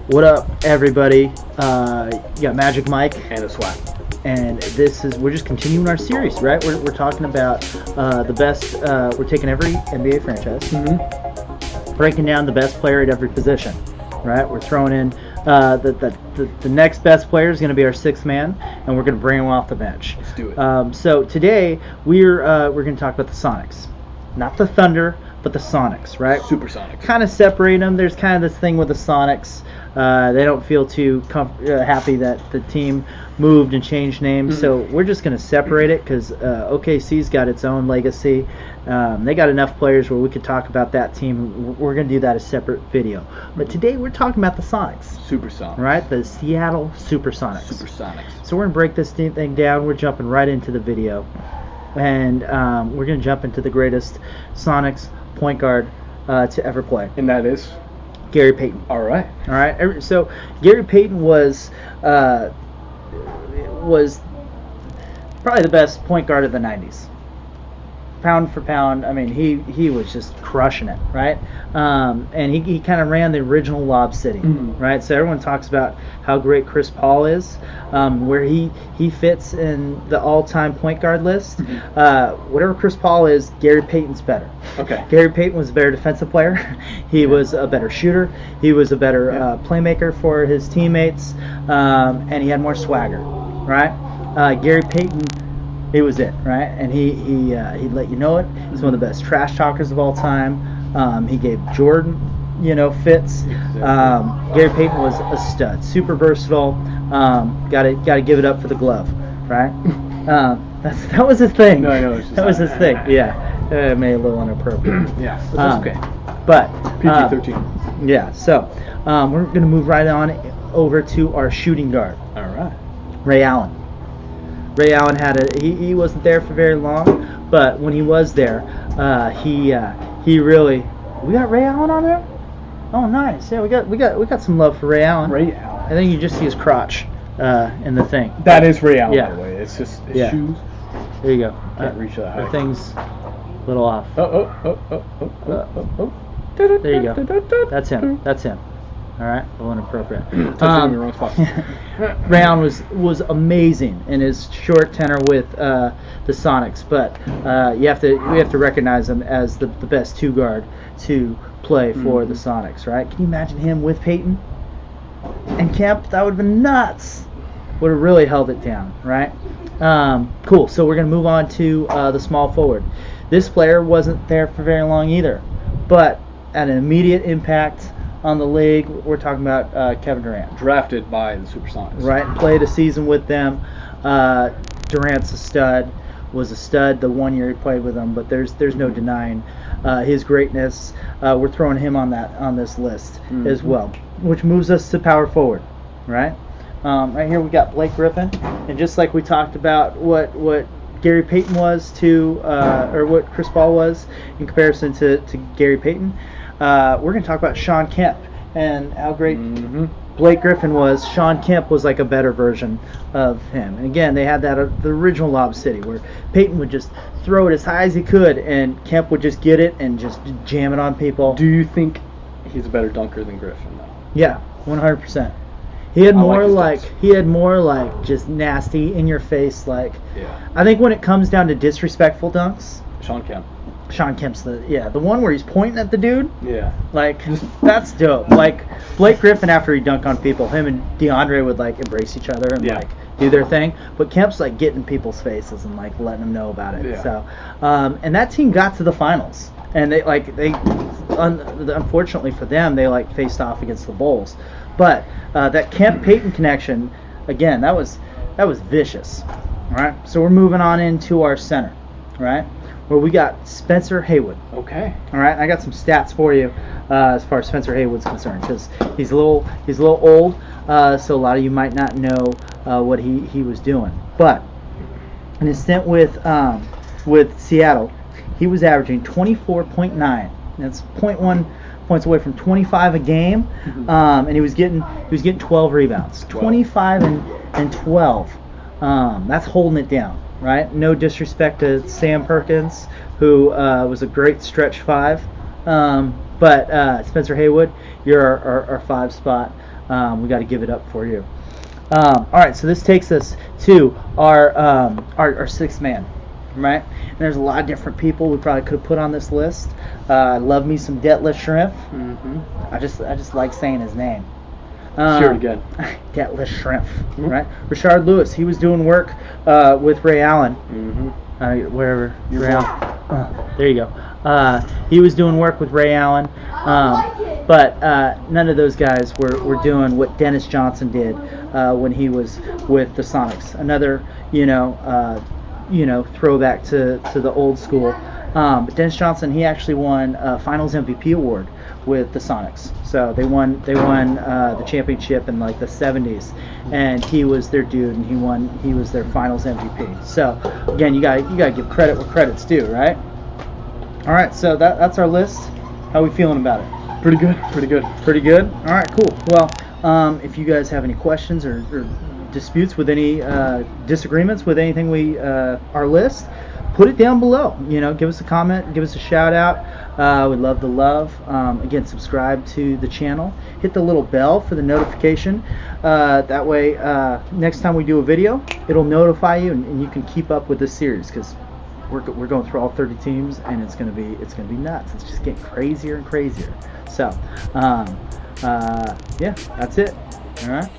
What up, everybody? You got Magic Mike, And a swag. and we're just continuing our series, right? We're talking about the best. We're taking every NBA franchise, breaking down the best player at every position, right? We're throwing in the next best player is going to be our sixth man, and we're going to bring him off the bench. Let's do it. So today we're going to talk about the Sonics, not the Thunder, but the Sonics, right? Supersonics. Kind of separate them. There's kind of this thing with the Sonics. They don't feel too happy that the team moved and changed names, so we're just going to separate it because OKC's got its own legacy. They got enough players where we could talk about that team. We're going to do that as a separate video. But today we're talking about the Sonics. Supersonics. Right? The Seattle Supersonics. Supersonics. So we're going to break this thing down. We're jumping right into the video. And we're going to jump into the greatest Sonics point guard to ever play. And that is? Gary Payton. All right. All right. So Gary Payton was probably the best point guard of the 90s. Pound for pound, I mean, he was just crushing it, right? And he kind of ran the original Lob City, right? So everyone talks about how great Chris Paul is, where he fits in the all-time point guard list. Whatever Chris Paul is, Gary Payton's better. Okay. Gary Payton was a better defensive player. He was a better shooter. He was a better playmaker for his teammates, and he had more swagger, right? Gary Payton, he was it, right? And he'd let you know it. He's one of the best trash talkers of all time. He gave Jordan, fits. Gary Payton was a stud, super versatile. Got to give it up for the glove, right? That was his thing. No, I know. That was his thing. Yeah, it made it a little inappropriate. Yeah, but that's okay. But PG-13. Yeah. So we're gonna move right on over to our shooting guard, All right. Ray Allen. Ray Allen he wasn't there for very long, but when he was there, he really. We got Ray Allen on there. Oh, nice. Yeah, we got some love for Ray Allen. Ray Allen. I think you just see his crotch in the thing. That is Ray Allen, Yeah. by the way. It's just his shoes. There you go. Can't reach that high. The thing's a little off. There you go. That's him. That's him. All right, a little inappropriate. Touching the wrong spot. Ray Allen was amazing in his short tenure with the Sonics, but we have to recognize him as the best two guard to play for the Sonics, right? Can you imagine him with Payton and Kemp? That would have been nuts. Would have really held it down, right? Cool. So we're gonna move on to the small forward. This player wasn't there for very long either, but at an immediate impact on the league. We're talking about Kevin Durant. Drafted by the Supersonics. Right, played a season with them. Durant's a stud, was a stud the 1 year he played with them, but there's no denying his greatness. We're throwing him on this list as well, which moves us to power forward, right? Right here we got Blake Griffin, and just like we talked about what Gary Payton was to, or what Chris Paul was in comparison to Gary Payton, we're going to talk about Sean Kemp and how great Blake Griffin was. Sean Kemp was like a better version of him. And again, they had that the original Lob City where Payton would just throw it as high as he could, and Kemp would just get it and just jam it on people. Do you think he's a better dunker than Griffin, though? Yeah, 100%. He had more like just nasty in your face like. Yeah. I think when it comes down to disrespectful dunks, Sean Kemp's the one where he's pointing at the dude. Yeah. Like, that's dope. Like, Blake Griffin, after he dunked on people, him and DeAndre would, like, embrace each other and, like, do their thing. But Kemp's, like, getting in people's faces and, like, letting them know about it. Yeah. So, and that team got to the finals. And unfortunately for them, they, like, faced off against the Bulls. But that Kemp-Payton connection, again, that was vicious. All right? So we're moving on into our center, right? Where we got Spencer Haywood. Okay. All right, I got some stats for you as far as Spencer Haywood's concerned, because he's a little old, so a lot of you might not know what he was doing. But in his stint with Seattle, he was averaging 24.9. That's 0.1 points away from 25 a game, and he was getting 12 rebounds. 25 and 12. That's holding it down. Right? No disrespect to Sam Perkins, who was a great stretch five. But Spencer Haywood, you're our five spot. We got to give it up for you. All right, so this takes us to our sixth man, right? And there's a lot of different people we probably could have put on this list. I love me some Detlef Schrempf. I just like saying his name. Sure, again. Detlef Schrempf, right? Richard Lewis, he was doing work with Ray Allen. Wherever Ray Allen. There you go. He was doing work with Ray Allen, but none of those guys were doing what Dennis Johnson did when he was with the Sonics. Another, throwback to the old school. But Dennis Johnson, he actually won Finals MVP award with the Sonics. So they won the championship in like the 70s, and he was their dude, and he was their Finals MVP. So again, you gotta give credit where credit's due, right? All right, so that's our list. How are we feeling about it? Pretty good. Pretty good. All right, cool. Well, if you guys have any questions or disputes with any disagreements with anything our list, put it down below. Give us a comment, give us a shout out. We'd love the love. Again, subscribe to the channel. Hit the little bell for the notification. That way, next time we do a video, it'll notify you, and you can keep up with this series, because we're going through all 30 teams, and it's gonna be nuts. It's just getting crazier and crazier. So, yeah, that's it. All right.